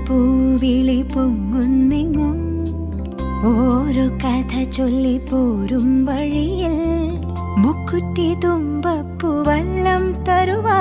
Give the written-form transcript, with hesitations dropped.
പൂവിളി പൊങ്ങുന്നെങ്ങും ഓരോ കഥ ചൊല്ലി പോരും വഴിയിൽ മുക്കുറ്റി തുമ്പപ്പൂ വല്ലം തരുവാ